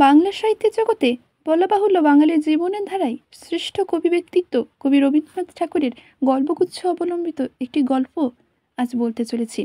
বাংলা সাহিত্যের জগতে বলা বাহুল্য বাঙালির জীবনের ধারায় শ্রেষ্ঠ কবি ব্যক্তিত্ব কবি রবীন্দ্রনাথ ঠাকুরের গল্পগুচ্ছ অবলম্বিত একটি গল্প আজ বলতে চলেছি।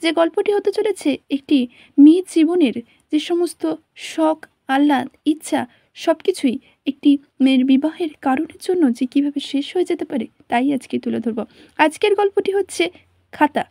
যে গল্পটি হতে চলেছে একটি মেয়ের জীবনের যে সমস্ত শখ, আহ্লাদ, ইচ্ছা সব কিছুই একটি মেয়ের বিবাহের কারণের জন্য যে কীভাবে শেষ হয়ে যেতে পারে তাই আজকে তুলে ধরব। আজকের গল্পটি হচ্ছে খাতা।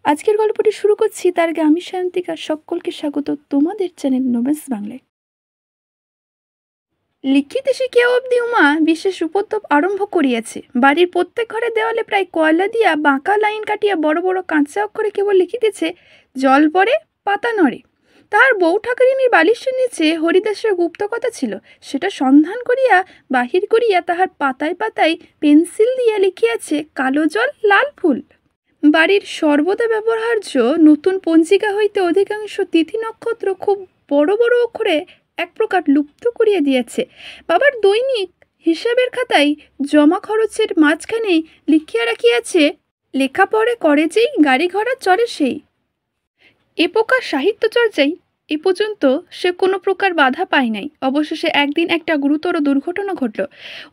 আজকের গল্পটি শুরু করছি, তার আগে আমি সায়ন্তিকা সকলকে স্বাগত তোমাদের চ্যানেল নোবেলস বাংলায়। লিখিতে শিখিয়া অবধি উমা বিশেষ উপদ্রব আরম্ভ করিয়াছে। বাড়ির প্রত্যেক ঘরে দেওয়ালে প্রায় কয়লা দিয়া বাঁকা লাইন কাটিয়া বড় বড় কাঁচা অক্ষরে কেবল লিখিতেছে, জল পড়ে পাতা নড়ে। তাহার বউ ঠাকুরিনীর বালিশের নিচে হরিদাসের গুপ্ত কথা ছিল, সেটা সন্ধান করিয়া বাহির করিয়া তাহার পাতায় পাতায় পেন্সিল দিয়া লিখিয়াছে, কালো জল লাল ফুল। বাড়ির সর্বদা ব্যবহার্য নতুন পঞ্জিকা হইতে অধিকাংশ তিথি নক্ষত্র খুব বড় বড় অক্ষরে এক প্রকার লুপ্ত করিয়া দিয়াছে। বাবার দৈনিক হিসাবের খাতায় জমা খরচের মাঝখানেই লিখিয়া রাখিয়াছে, লেখা পড়ে করে যেই, গাড়ি ঘোড়া চড়ে সেই। এ প্রকার সাহিত্য চর্চায় এ পর্যন্ত সে কোনো প্রকার বাধা পায় নাই। অবশেষে একদিন একটা গুরুতর দুর্ঘটনা ঘটল।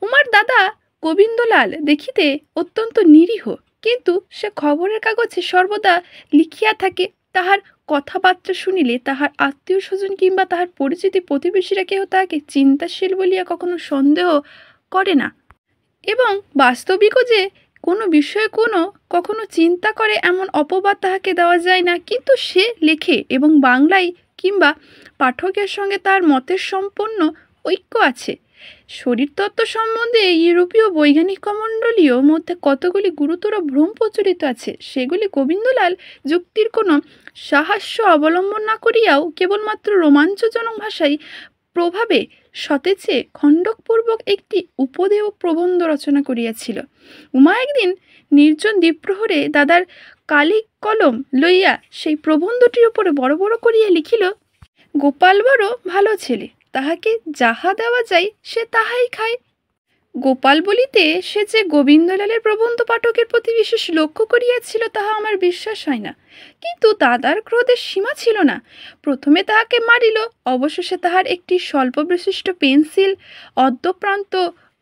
উমার দাদা গোবিন্দলাল দেখিতে অত্যন্ত নিরীহ, কিন্তু সে খবরের কাগজে সর্বদা লিখিয়া থাকে। তাহার কথাবার্তা শুনিলে তাহার আত্মীয় স্বজন কিংবা তাহার পরিচিতি প্রতিবেশীরা কেহ তাহাকে চিন্তাশীল বলিয়া কখনো সন্দেহ করে না, এবং বাস্তবিকও যে কোনো বিষয়ে কখনো চিন্তা করে এমন অপবাদ তাহাকে দেওয়া যায় না। কিন্তু সে লেখে এবং বাংলায় কিংবা পাঠকের সঙ্গে তার মতের সম্পন্ন ঐক্য আছে। শরীরতত্ত্ব সম্বন্ধে ইউরোপীয় বৈজ্ঞানিক মণ্ডলীয় মধ্যে কতগুলি গুরুতর ভ্রম প্রচলিত আছে, সেগুলি গোবিন্দলাল যুক্তির কোনো সাহায্য অবলম্বন না করিয়াও কেবলমাত্র রোমাঞ্চজনক ভাষায় প্রভাবে সতেজে খণ্ডকপূর্বক একটি উপদেয় প্রবন্ধ রচনা করিয়াছিল। উমা একদিন নির্জন দ্বীপ্রহরে দাদার কালি কলম লইয়া সেই প্রবন্ধটির উপরে বড় বড় করিয়া লিখিল, গোপাল বড় ভালো ছেলে, তাহাকে যাহা দেওয়া যায় সে তাহাই খায়। গোপাল বলিতে সে যে গোবিন্দলালের প্রবন্ধ পাঠকের প্রতি বিশেষ লক্ষ্য করিয়াছিল তাহা আমার বিশ্বাস হয় না। কিন্তু দাদার ক্রোধের সীমা ছিল না। প্রথমে তাহাকে মারিল, অবশেষে তাহার একটি স্বল্প বিশিষ্ট পেন্সিল, অর্ধপ্রান্ত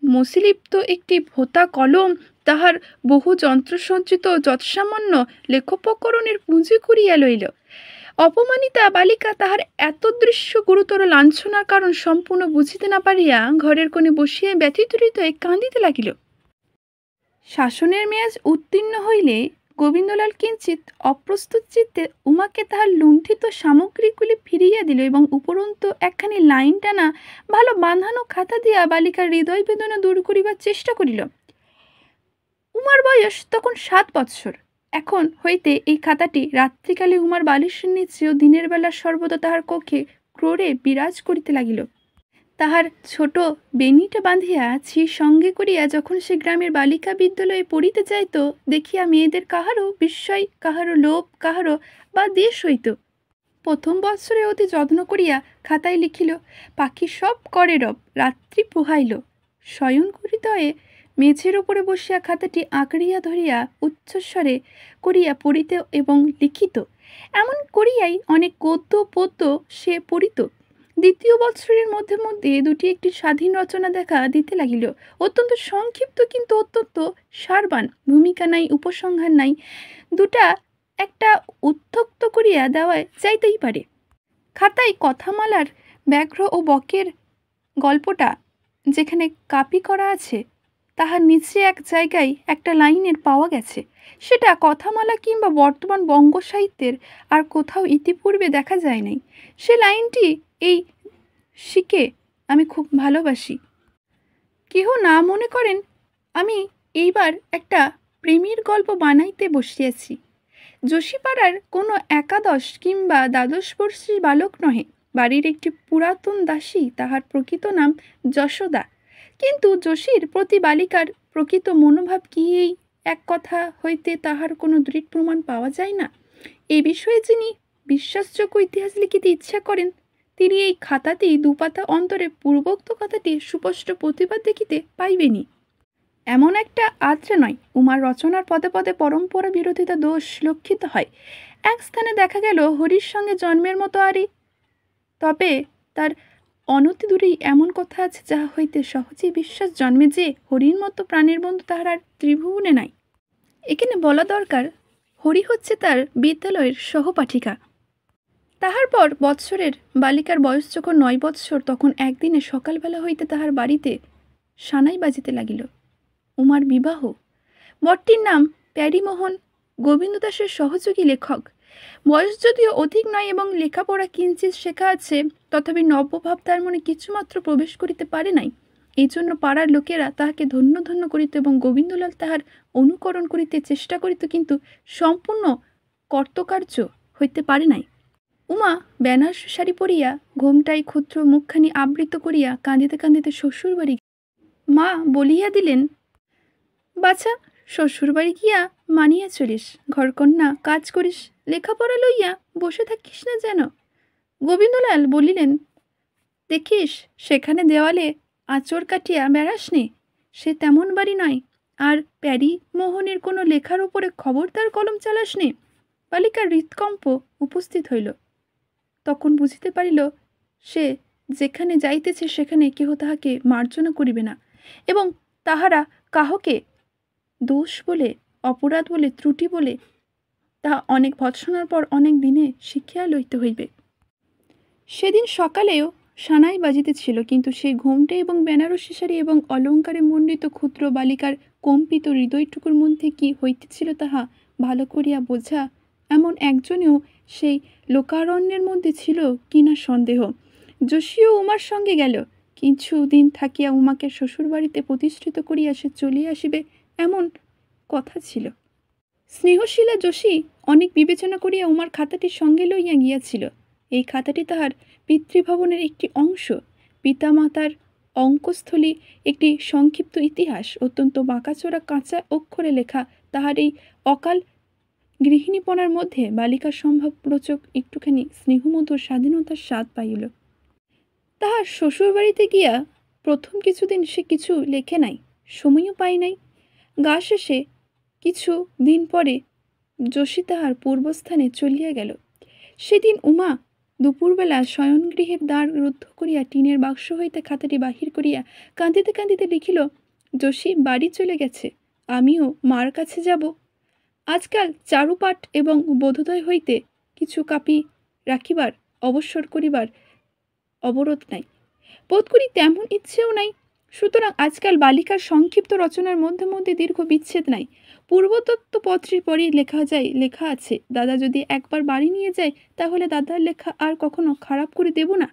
মসিলিপ্ত একটি ভোতা কলম, তাহার বহু যন্ত্রসজ্জিত যৎসামান্য লেখোপকরণের পুঁজি করিয়া লইল। অপমানিতা বালিকা তাহার এত দৃশ্য গুরুতর লাঞ্ছনার কারণ সম্পূর্ণ বুঝিতে না পারিয়া ঘরের কোণে বসিয়া ব্যথিত হৃদয়ে কাঁদিতে লাগিল। শাসনের মেয়াজ উত্তীর্ণ হইলে গোবিন্দলাল কিঞ্চিৎ অপ্রস্তুত চিত্তে উমাকে তাহার লুণ্ঠিত সামগ্রীগুলি ফিরিয়া দিল এবং উপরন্তু একখানি লাইন টানা ভালো বাঁধানো খাতা দিয়া বালিকার হৃদয় বেদনা দূর করিবার চেষ্টা করিল। উমার বয়স তখন 7 বৎসর। এখন হইতে এই খাতাটি রাত্রিকালে উমার বালিশের নিচে ও দিনের বেলা সর্বদা তাহার কক্ষে ক্রোড়ে বিরাজ করিতে লাগিল। তাহার ছোট বেনিটা বাঁধিয়া সঙ্গে করিয়া যখন সে গ্রামের বালিকা বিদ্যালয়ে পড়িতে যাইত, দেখিয়া মেয়েদের কাহারও বিস্ময়, কাহারও লোভ, কাহারও বা দেশ হইত। প্রথম বৎসরে অতি যত্ন করিয়া খাতায় লিখিল, পাখি সব করে রব, রাত্রি পোহাইল। শয়ন করিতয়ে মেঝের উপরে বসিয়া খাতাটি আঁকড়িয়া ধরিয়া উচ্চস্বরে করিয়া পড়িত এবং লিখিত। এমন করিয়াই অনেক গদ্য পদ্য সে পড়িত। দ্বিতীয় বৎসরের মধ্যে মধ্যে দুটি একটি স্বাধীন রচনা দেখা দিতে লাগিল, অত্যন্ত সংক্ষিপ্ত কিন্তু অত্যন্ত সারবান, ভূমিকা নাই, উপসংহার নাই, দুটা একটা উত্ত্যক্ত করিয়া দেওয়া যাইতেই পারে। খাতায় কথামালার ব্যাঘ্র ও বকের গল্পটা যেখানে কাপি করা আছে তাহার নিচে এক জায়গায় একটা লাইনের পাওয়া গেছে, সেটা কথামালা কিংবা বর্তমান বঙ্গ সাহিত্যের আর কোথাও ইতিপূর্বে দেখা যায় নাই। সে লাইনটি এই, শিকে আমি খুব ভালোবাসি। কেহ না মনে করেন আমি এইবার একটা প্রেমের গল্প বানাইতে বসিয়াছি। যোশীপাড়ার কোনো একাদশ কিংবা দ্বাদশ বর্ষের বালক নহে, বাড়ির একটি পুরাতন দাসী, তাহার প্রকৃত নাম যশোদা। কিন্তু যোশীর প্রতি বালিকার প্রকৃত মনোভাব কি এই এক কথা হইতে তাহার কোনো দৃঢ় প্রমাণ পাওয়া যায় না। এই বিষয়ে যিনি বিশ্বাসযোগ্য ইতিহাস লিখিতে ইচ্ছা করেন তিনি এই খাতাতেই দুপাতা অন্তরে পূর্বোক্ত কথাটি সুস্পষ্ট প্রতিবাদ দেখিতে পাইবেনি। এমন একটা আদ্রা নয়, উমার রচনার পদে পদে পরম্পরা বিরোধিতা দোষ লক্ষিত হয়। এক স্থানে দেখা গেল হরির সঙ্গে জন্মের মতো আরই, তবে তার অনতি দূরেই এমন কথা আছে যাহা হইতে সহজেই বিশ্বাস জন্মে যে হরির মতো প্রাণের বন্ধু তাহার আর ত্রিভুবনে নাই। এখানে বলা দরকার, হরি হচ্ছে তার বিদ্যালয়ের সহপাঠিকা। তাহার পর বৎসরের বালিকার বয়স যখন 9 বৎসর, তখন একদিনে সকালবেলা হইতে তাহার বাড়িতে সানাই বাজিতে লাগিল। উমার বিবাহ। বরটির নাম প্যারীমোহন, গোবিন্দ দাসের সহযোগী লেখক। বয়স যদিও অধিক নয় এবং লেখাপড়া কিঞ্চিত শেখা আছে, তথাপি নব্যভাব তার মনে কিছুমাত্র প্রবেশ করিতে পারে নাই। এই জন্য পাড়ার লোকেরা তাহাকে ধন্য ধন্য করিত এবং গোবিন্দলাল তাহার অনুকরণ করিতে চেষ্টা করিত, কিন্তু সম্পূর্ণ কর্তকার্য হইতে পারে নাই। উমা বেনারসি শাড়ি পরিয়া ঘোমটায় ক্ষুদ্র মুখখানি আবৃত করিয়া কাঁদিতে কাঁদিতে শ্বশুর বাড়ি। মা বলিয়া দিলেন, বাছা, শ্বশুর বাড়ি গিয়া মানিয়া চলিস, ঘরকন্যা কাজ করিস, লেখাপড়া লইয়া বসে থাকিস না যেন। গোবিন্দলাল বলিলেন, দেখিস সেখানে দেওয়ালে আঁচড় কাটিয়া বেড়াস নে, সে তেমন বাড়ি নয়। আর প্যারী মোহনের কোনো লেখার উপরে খবরদার কলম চালাস নে। বালিকার হৃৎকম্প উপস্থিত হইল। তখন বুঝিতে পারিল সে যেখানে যাইতেছে সেখানে কেহ তাহাকে মার্জনা করিবে না, এবং তাহারা কাহকে দোষ বলে, অপরাধ বলে, ত্রুটি বলে তাহা অনেক ভৎসনার পর অনেক দিনে শিখিয়া লইতে হইবে। সেদিন সকালেও সানাই বাজিতেছিল, কিন্তু সেই ঘোমটে এবং বেনারসি শাড়ি এবং অলঙ্কারে মণ্ডিত ক্ষুদ্র বালিকার কম্পিত হৃদয়টুকুর মধ্যে কি হইতেছিল তাহা ভালো করিয়া বোঝা এমন একজনেও সেই লোকারণ্যের মধ্যে ছিল কিনা সন্দেহ। যোশীও উমার সঙ্গে গেল। কিছু দিন থাকিয়া উমাকে শ্বশুরবাড়িতে প্রতিষ্ঠিত করিয়া সে চলিয়া আসিবে এমন কথা ছিল। স্নেহশীলা যোশী অনেক বিবেচনা করিয়া উমার খাতাটি সঙ্গে লইয়া গিয়াছিল। এই খাতাটি তাহার পিতৃভবনের একটি অংশ, পিতামাতার অঙ্কস্থলী, একটি সংক্ষিপ্ত ইতিহাস, অত্যন্ত বাঁকাচোরা কাঁচা অক্ষরে লেখা। তাহার এই অকাল গৃহিণীপনার মধ্যে বালিকার সম্ভাবপ্রচক একটুখানি স্নেহমধুর স্বাধীনতার স্বাদ পাইল। তাহার শ্বশুরবাড়িতে গিয়া প্রথম কিছুদিন সে কিছু লেখে নাই, সময়ও পায় নাই। গা শেষে কিছু দিন পরে যোশী তাহার পূর্বস্থানে চলিয়া গেল। সেদিন উমা দুপুরবেলা শয়নগৃহের দ্বার রুদ্ধ করিয়া টিনের বাক্স হইতে খাতাটি বাহির করিয়া কাঁদিতে কাঁদিতে লিখিল, যোশী বাড়ি চলে গেছে, আমিও মার কাছে যাব। আজকাল চারুপাঠ এবং বোধোদয় হইতে কিছু কাপি রাখিবার, অবসর করিবার অবরোধ নাই, বোধ করি তেমন ইচ্ছেও নাই। সুতরাং আজকাল বালিকার সংক্ষিপ্ত রচনার মধ্যে মধ্যে দীর্ঘ বিচ্ছেদ নাই। পূর্বতত্ত্ব পত্রের পরই লেখা আছে, দাদা যদি একবার বাড়ি নিয়ে যায় তাহলে দাদার লেখা আর কখনো খারাপ করে দেব না।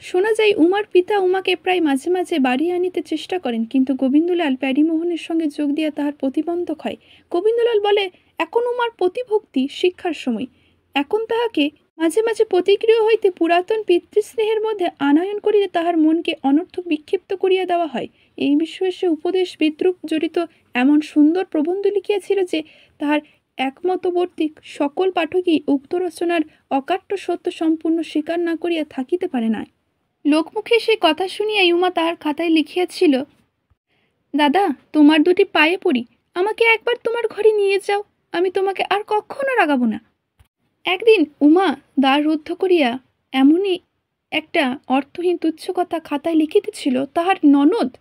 শোনা যায় উমার পিতা উমাকে প্রায় মাঝে মাঝে বাড়ি আনিতে চেষ্টা করেন, কিন্তু গোবিন্দলাল প্যারীমোহনের সঙ্গে যোগ দিয়া তাহার প্রতিবন্ধক হয়। গোবিন্দলাল বলে, এখন উমার প্রতিভক্তি শিক্ষার সময়, এখন তাহাকে মাঝে মাঝে প্রতিক্রিয়া হইতে পুরাতন পিতৃস্নেহের মধ্যে আনয়ন করিয়া তাহার মনকে অনর্থক বিক্ষিপ্ত করিয়া দেওয়া হয়। এই বিষয়ে সে উপদেশ বিদ্রুপ জড়িত এমন সুন্দর প্রবন্ধ লিখিয়াছিল যে তাহার একমতবর্তী সকল পাঠকই উক্ত রচনার অকাট্য সত্য সম্পূর্ণ স্বীকার না করিয়া থাকিতে পারে না। লোকমুখে সেই কথা শুনিয়াই উমা তাহার খাতায় লিখিয়াছিল, দাদা, তোমার দুটি পায়ে পড়ি, আমাকে একবার তোমার ঘরে নিয়ে যাও, আমি তোমাকে আর কখনো রাগাবো না। একদিন উমা দ্বার রুদ্ধ করিয়া এমনই একটা অর্থহীন তুচ্ছ কথা খাতায় লিখিতেছিল, তাহার ননদ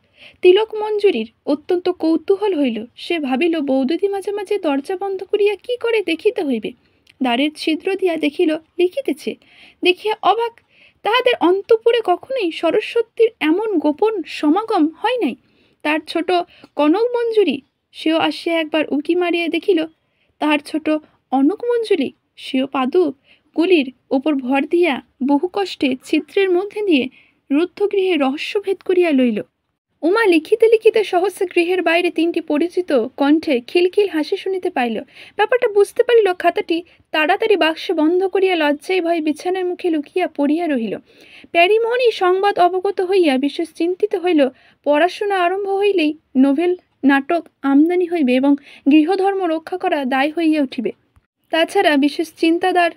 তিলক মঞ্জুরির অত্যন্ত কৌতূহল হইল। সে ভাবিল, বৌদিদি মাঝে মাঝে দরজা বন্ধ করিয়া কি করে দেখিতে হইবে। দ্বারের ছিদ্র দিয়া দেখিল লিখিতেছে। দেখিয়া অবাক, তাহাদের অন্তঃপুরে কখনোই সরস্বতীর এমন গোপন সমাগম হয় নাই। তার ছোট কনক মঞ্জুরি, সেও আসিয়া একবার উকি মারিয়া দেখিল। তাহার ছোট অনক মঞ্জুরি, সেও পাদুগুলির ওপর ভর দিয়া বহু কষ্টে ছিদ্রের মধ্যে দিয়ে রুদ্ধগৃহে রহস্যভেদ করিয়া লইল। উমা লিখিতে লিখিতে সহস্র গৃহের বাইরে তিনটি পরিচিত কণ্ঠে খিলখিল হাসি শুনিতে পাইল। ব্যাপারটা বুঝতে পারিল। খাতাটি তাড়াতাড়ি বাক্সে বন্ধ করিয়া লজ্জায় ভয়ে বিছানার মুখে লুকিয়া পড়িয়া রহিল। প্যারীমোহনই সংবাদ অবগত হইয়া বিশেষ চিন্তিত হইল। পড়াশোনা আরম্ভ হইলেই নোভেল নাটক আমদানি হইবে এবং গৃহধর্ম রক্ষা করা দায় হইয়া উঠিবে। তাছাড়া বিশেষ চিন্তাদার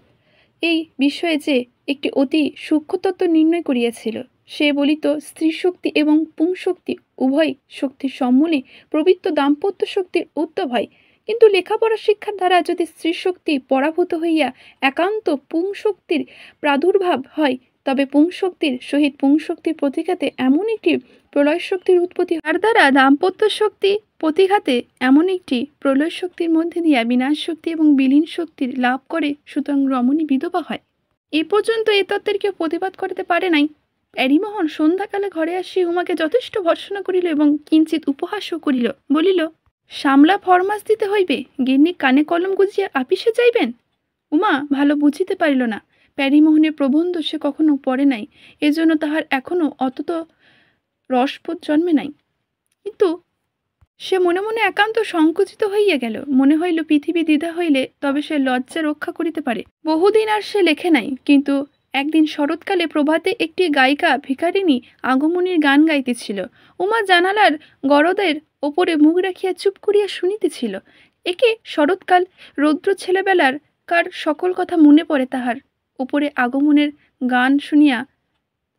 এই বিষয়ে যে একটি অতি সূক্ষ্মতত্ত্ব নির্ণয় করিয়াছিল। সে বলিত, স্ত্রী শক্তি এবং পুংশক্তি উভয় শক্তির সম্মূলে প্রবৃত্ত দাম্পত্য শক্তির উদ্ভব হয়, কিন্তু লেখাপড়া শিক্ষার দ্বারা যদি স্ত্রী শক্তি পরাভূত হইয়া একান্ত পুংশক্তির প্রাদুর্ভাব হয়, তবে পুংশক্তির সহিত পুংশক্তির প্রতিঘাতে এমন একটি প্রলয় শক্তির উৎপত্তি, তার দ্বারা দাম্পত্য শক্তি প্রতিঘাতে এমন একটি প্রলয় শক্তির মধ্যে দিয়া বিনাশ শক্তি এবং বিলীন শক্তির লাভ করে, সুতরাং রমণী বিধবা হয়। এই পর্যন্ত এ তত্ত্বের কেউ প্রতিবাদ করিতে পারে নাই। প্যারীমোহন সন্ধ্যাকালে ঘরে আসি উমাকে যথেষ্ট ভর্ৎসনা করিল এবং কিঞ্চিত উপহাসও করিল। বলিল, সামলা ফরমাস দিতে হইবে, গিন্নি কানে কলম গুজিয়া আপিসে যাইবেন। উমা ভালো বুঝিতে পারিল না। প্যারীমোহনের প্রবন্ধ সে কখনো পড়ে নাই, এজন্য তাহার এখনও অতত রসবোধ জন্মে নাই। কিন্তু সে মনে মনে একান্ত সংকুচিত হইয়া গেল। মনে হইল পৃথিবী দ্বিধা হইলে তবে সে লজ্জা রক্ষা করিতে পারে। বহুদিন আর সে লেখে নাই, কিন্তু একদিন শরৎকালে প্রভাতে একটি গায়িকা ভিখারিণী আগমনীর গান গাইতেছিল। উমা জানালার গরদের ওপরে মুখ রাখিয়া চুপ করিয়া শুনিতেছিল। একে শরৎকাল, রৌদ্র ছেলেবেলার কার সকল কথা মনে পড়ে তাহার। ওপরে আগমনের গান শুনিয়া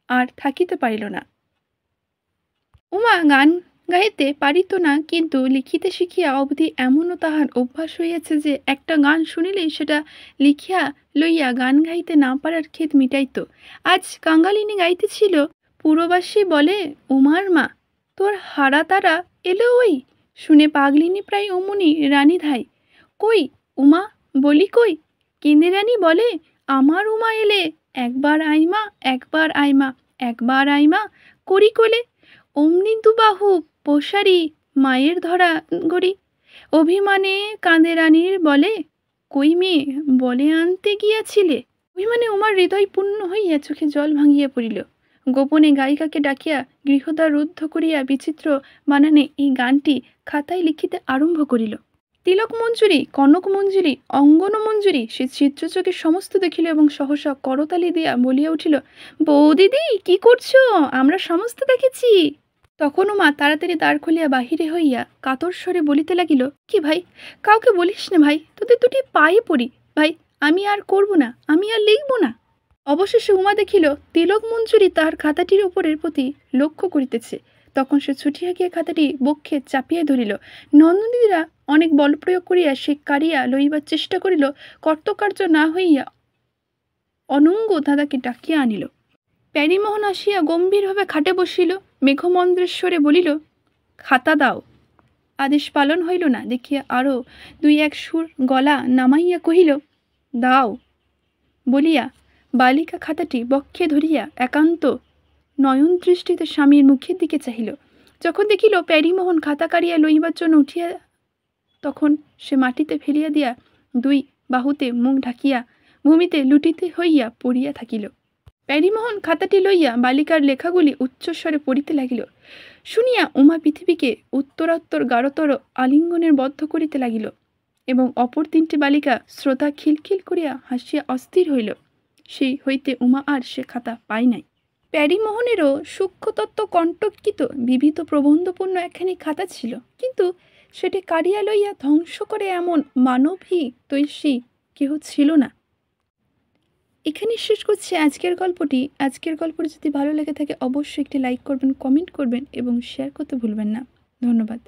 আর থাকিতে পারিল না। উমা গান গাইতে পারিত না, কিন্তু লিখিতে শিখিয়া অবধি এমনও তাহার অভ্যাস হইয়াছে যে একটা গান শুনিলেই সেটা লিখিয়া লইয়া গান গাইতে না পারার খেদ মিটাইত। আজ কাঙ্গালিনী গাইতেছিল, পুরবাসী বলে উমার মা তোর হারা তারা এলো ওই, শুনে পাগলিনী প্রায় অমনি রানী ধাই, কই উমা বলি কই, কেঁদে রানী বলে আমার উমা এলে, একবার আইমা একবার আইমা একবার আইমা করি কোলে, অমনি দুবাহু পোষারি মায়ের ধরা গড়ি, অভিমানে কাঁদে রানীর বলে কই মেয়ে বলে আনতে গিয়াছিলে। অভিমানে উমার হৃদয় পূর্ণ হইয়া চোখে জল ভাঙিয়া পড়িল। গোপনে গায়িকাকে ডাকিয়া গৃহদ্বার রুদ্ধ করিয়া বিচিত্র বানানে এই গানটি খাতায় লিখিতে আরম্ভ করিল। তিলক মঞ্জুরি, কনক মঞ্জুরি, অঙ্গন মঞ্জুরি সে চিত্রচোখে সমস্ত দেখিল এবং সহসা করতালি দিয়া বলিয়া উঠিল, বৌদিদি কি করছো, আমরা সমস্ত দেখেছি। তখন উমা তাড়াতাড়ি দ্বার খুলিয়া বাহিরে হইয়া কাতর স্বরে বলিতে লাগিল, কি ভাই, কাউকে বলিস না ভাই, তোদের দুটি পায়ে পড়ি ভাই, আমি আর করব না, আমি আর লিখব না। অবশেষে উমা দেখিল তিলক মঞ্জুরি তাহার খাতাটির উপরের প্রতি লক্ষ্য করিতেছে। তখন সে ছুটিয়া গিয়া খাতাটি বক্ষে চাপিয়া ধরিল। নন্দনীরা অনেক বল প্রয়োগ করিয়া সে কাড়িয়া লইবার চেষ্টা করিল, কর্তকার্য না হইয়া অনঙ্গ দাদাকে ডাকিয়া আনিল। প্যারীমোহন আসিয়া গম্ভীরভাবে খাটে বসিল, মেঘমন্দ্রেশ্বরে বলিল, খাতা দাও। আদেশ পালন হইল না দেখিয়া আরও দুই এক সুর গলা নামাইয়া কহিল, দাও বলিয়া বালিকা খাতাটি বক্ষে ধরিয়া একান্ত নয়ন দৃষ্টিতে স্বামীর মুখের দিকে চাহিল। যখন দেখিল প্যারীমোহন খাতা কাড়িয়া লইবার জন্য উঠিয়া, তখন সে মাটিতে ফেলিয়া দিয়া দুই বাহুতে মুখ ঢাকিয়া ভূমিতে লুটিতে হইয়া পড়িয়া থাকিল। প্যারীমোহন খাতাটি লইয়া বালিকার লেখাগুলি উচ্চস্বরে পড়িতে লাগিল। শুনিয়া উমা পৃথিবীকে উত্তরাত্তর গাঢ়তর আলিঙ্গনের বদ্ধ করিতে লাগিল এবং অপর তিনটি বালিকা শ্রোতা খিলখিল করিয়া হাসিয়া অস্থির হইল। সেই হইতে উমা আর সে খাতা পায় নাই। প্যারীমোহনেরও সূক্ষ্মতত্ত্ব কণ্টকিত বিবিধ প্রবন্ধপূর্ণ একখানি খাতা ছিল, কিন্তু সেটি কাড়িয়া লইয়া ধ্বংস করে এমন মানবী তৈষী কেহ ছিল না। এখানে শেষ করছি আজকের গল্পটি। আজকের গল্পটি যদি ভালো লেগে থাকে অবশ্যই একটি লাইক করবেন, কমেন্ট করবেন এবং শেয়ার করতে ভুলবেন না। ধন্যবাদ।